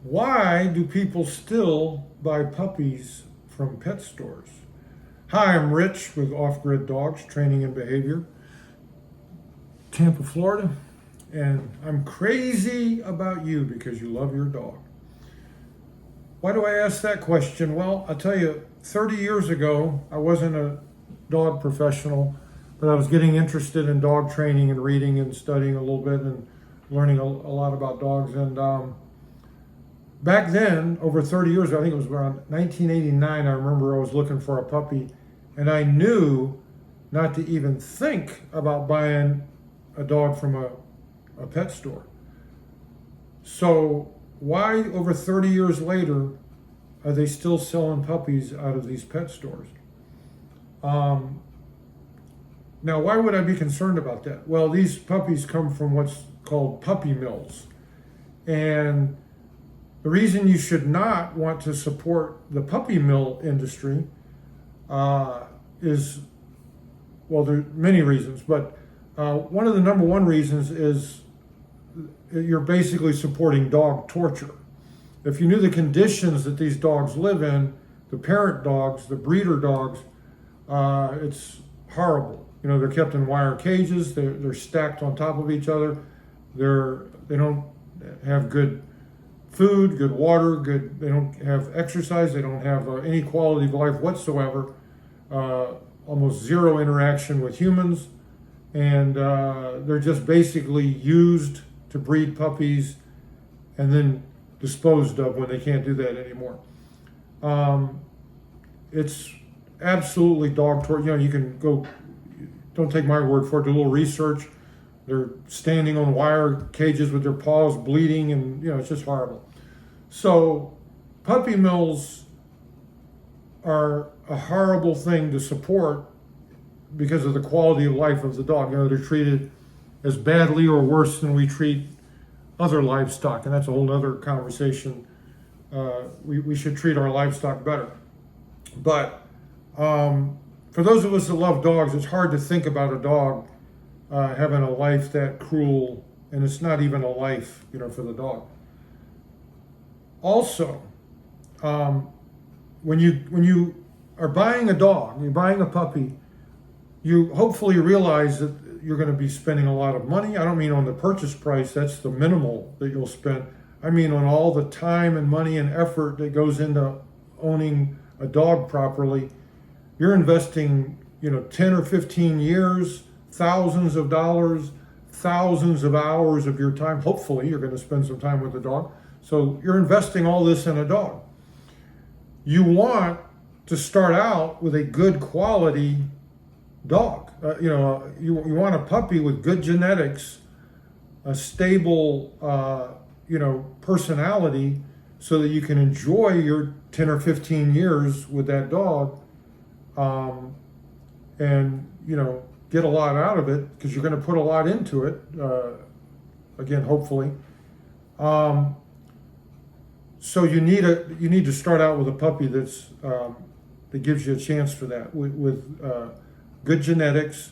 Why do people still buy puppies from pet stores? Hi, I'm Rich with Off Grid Dogs Training and Behavior, Tampa, Florida, and I'm crazy about you because you love your dog. Why do I ask that question? Well, I'll tell you, 30 years ago, I wasn't a dog professional, but I was getting interested in dog training and reading and studying a little bit and learning a lot about dogs. And back then, over 30 years ago, I think it was around 1989, I remember I was looking for a puppy, and I knew not to even think about buying a dog from a pet store. So why, over 30 years later, are they still selling puppies out of these pet stores? Now, why would I be concerned about that? Well, these puppies come from what's called puppy mills. And the reason you should not want to support the puppy mill industry is, well, there are many reasons, but one of the number one reasons is you're basically supporting dog torture. If you knew the conditions that these dogs live in, the parent dogs, the breeder dogs, it's horrible. You know, they're kept in wire cages, they're stacked on top of each other, they don't have good food, good water, they don't have exercise, they don't have any quality of life whatsoever, almost zero interaction with humans, and they're just basically used to breed puppies and then disposed of when they can't do that anymore. It's absolutely dog torture. You know, you can go, don't take my word for it, do a little research. They're standing on wire cages with their paws bleeding, and you know, it's just horrible. So puppy mills are a horrible thing to support because of the quality of life of the dog. You know, they're treated as badly or worse than we treat other livestock, and that's a whole other conversation. We should treat our livestock better. But for those of us that love dogs, it's hard to think about a dog having a life that cruel, and it's not even a life, you know, for the dog. Also, when you are buying a dog, you're buying a puppy, you hopefully realize that you're going to be spending a lot of money. I don't mean on the purchase price, that's the minimal that you'll spend. I mean on all the time and money and effort that goes into owning a dog properly. You're investing, you know, 10 or 15 years, thousands of dollars, thousands of hours of your time. Hopefully you're going to spend some time with the dog. So you're investing all this in a dog. You want to start out with a good quality dog. You want a puppy with good genetics, a stable, personality, so that you can enjoy your 10 or 15 years with that dog, and get a lot out of it because you're going to put a lot into it. Again, hopefully. So you need to start out with a puppy that gives you a chance for that with good genetics.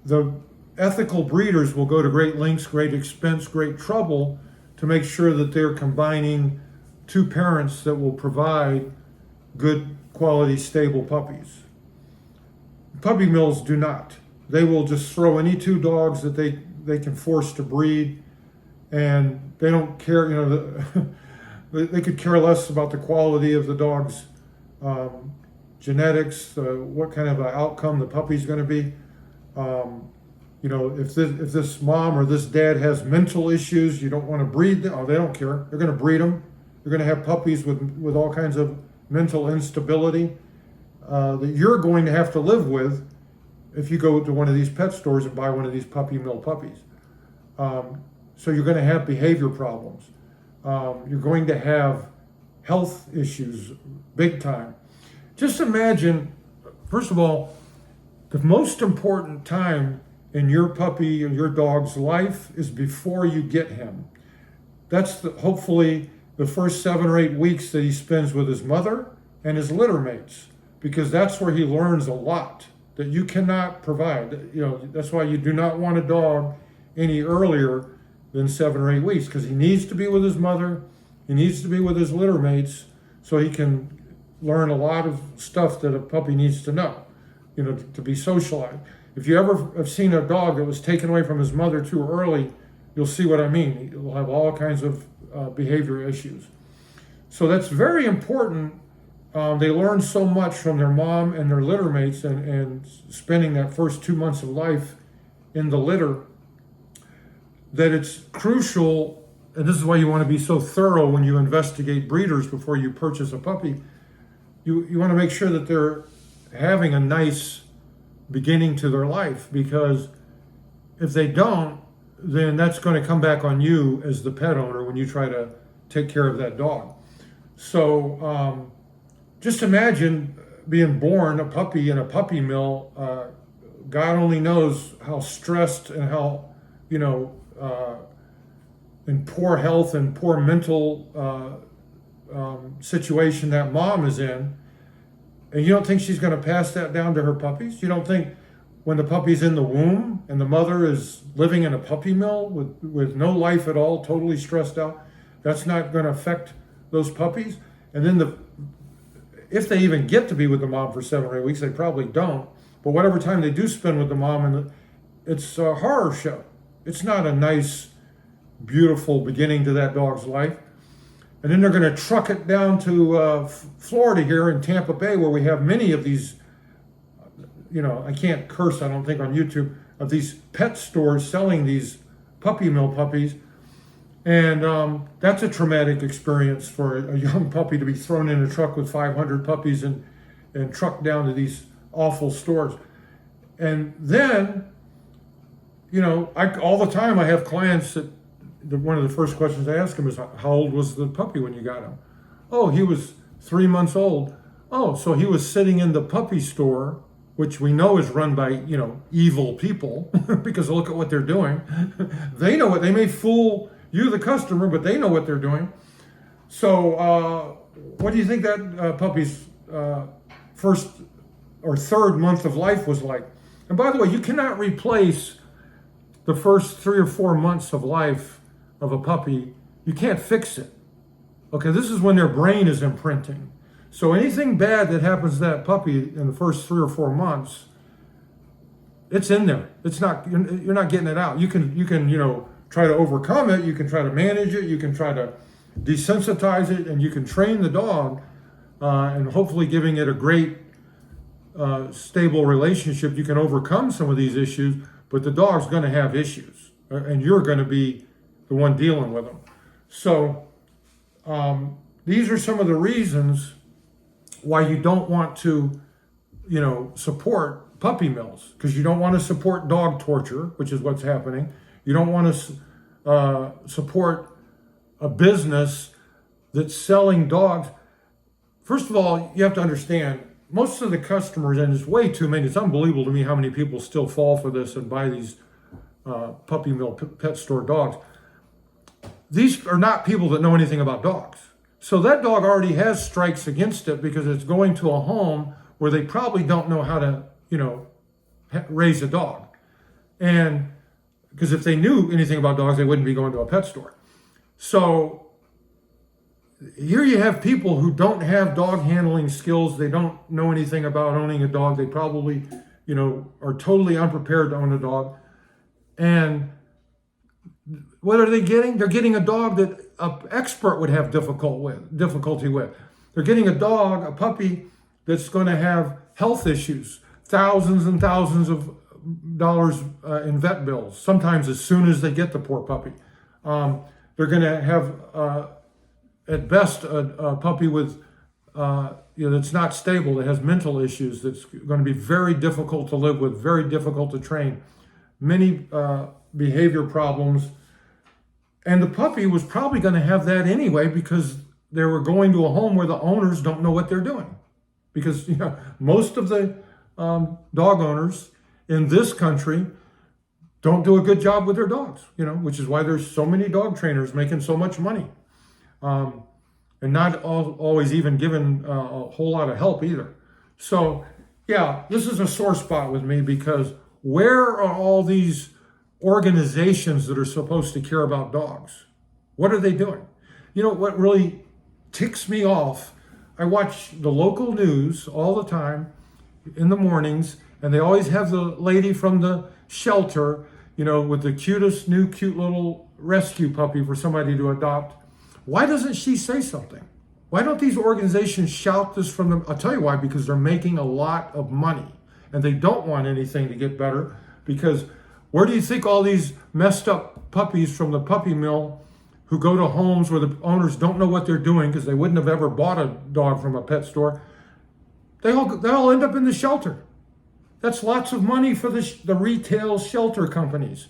The ethical breeders will go to great lengths, great expense, great trouble to make sure that they're combining two parents that will provide good quality, stable puppies. Puppy mills do not. They will just throw any two dogs that they can force to breed, and they don't care. They could care less about the quality of the dog's genetics, what kind of an outcome the puppy's going to be. If this mom or this dad has mental issues, you don't want to breed them. Oh, they don't care. They're going to breed them. They're going to have puppies with all kinds of mental instability that you're going to have to live with if you go to one of these pet stores and buy one of these puppy mill puppies. So you're going to have behavior problems. You're going to have health issues big time. Just imagine, first of all, the most important time in your puppy or your dog's life is before you get him. That's hopefully the first 7 or 8 weeks that he spends with his mother and his litter mates, because that's where he learns a lot that you cannot provide. That's why you do not want a dog any earlier than 7 or 8 weeks, because he needs to be with his mother, he needs to be with his litter mates, so he can learn a lot of stuff that a puppy needs to know, to be socialized. If you ever have seen a dog that was taken away from his mother too early, you'll see what I mean. He'll have all kinds of behavior issues. So that's very important. They learn so much from their mom and their litter mates, and spending that first 2 months of life in the litter, that it's crucial, and this is why you want to be so thorough when you investigate breeders before you purchase a puppy. You want to make sure that they're having a nice beginning to their life, because if they don't, then that's going to come back on you as the pet owner when you try to take care of that dog. So just imagine being born a puppy in a puppy mill. God only knows how stressed and how, in poor health and poor mental situation that mom is in. And you don't think she's going to pass that down to her puppies? You don't think when the puppy's in the womb and the mother is living in a puppy mill with no life at all, totally stressed out, that's not going to affect those puppies? And then if they even get to be with the mom for 7 or 8 weeks, they probably don't. But whatever time they do spend with the mom, it's a horror show. It's not a nice, beautiful beginning to that dog's life. And then they're going to truck it down to Florida here in Tampa Bay, where we have many of these, I can't curse, I don't think, on YouTube, of these pet stores selling these puppy mill puppies. And that's a traumatic experience for a young puppy, to be thrown in a truck with 500 puppies and trucked down to these awful stores. And then, all the time I have clients that one of the first questions I ask them is, how old was the puppy when you got him? Oh, he was 3 months old. Oh, so he was sitting in the puppy store, which we know is run by, evil people, because look at what they're doing. They know what, they may fool you, the customer, but they know what they're doing. So what do you think that puppy's first or third month of life was like? And by the way, you cannot replace the first 3 or 4 months of life of a puppy. You can't fix it. Okay, this is when their brain is imprinting. So anything bad that happens to that puppy in the first 3 or 4 months, it's in there. It's not, you're not getting it out. You can try to overcome it. You can try to manage it. You can try to desensitize it, and you can train the dog, and hopefully giving it a great, stable relationship, you can overcome some of these issues. But the dog's going to have issues, and you're going to be the one dealing with them. So these are some of the reasons why you don't want to, support puppy mills, because you don't want to support dog torture, which is what's happening. You don't want to support a business that's selling dogs. First of all, you have to understand, most of the customers, and it's way too many, it's unbelievable to me how many people still fall for this and buy these puppy mill pet store dogs. These are not people that know anything about dogs. So that dog already has strikes against it, because it's going to a home where they probably don't know how to, raise a dog. And because if they knew anything about dogs, they wouldn't be going to a pet store. So here you have people who don't have dog handling skills. They don't know anything about owning a dog. They probably, are totally unprepared to own a dog. And what are they getting? They're getting a dog that an expert would have difficulty with. They're getting a puppy that's going to have health issues, thousands and thousands of dollars in vet bills, sometimes as soon as they get the poor puppy. They're going to have, at best, a puppy with, that's not stable, that has mental issues, that's going to be very difficult to live with, very difficult to train, many behavior problems. And the puppy was probably going to have that anyway, because they were going to a home where the owners don't know what they're doing. Because most of the dog owners in this country don't do a good job with their dogs, which is why there's so many dog trainers making so much money. And not always even given a whole lot of help either. So, yeah, this is a sore spot with me, because where are all these organizations that are supposed to care about dogs. What are they doing? You know what really ticks me off? I watch the local news all the time in the mornings, and they always have the lady from the shelter, you know, with the cutest new cute little rescue puppy for somebody to adopt. Why doesn't she say something? Why don't these organizations shout this from them? I'll tell you why, because they're making a lot of money and they don't want anything to get better, because where do you think all these messed up puppies from the puppy mill who go to homes where the owners don't know what they're doing because they wouldn't have ever bought a dog from a pet store, they all end up in the shelter. That's lots of money for the retail shelter companies.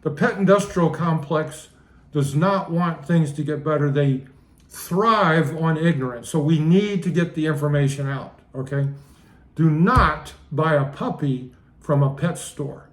The pet industrial complex does not want things to get better. They thrive on ignorance. So we need to get the information out, okay? Do not buy a puppy from a pet store.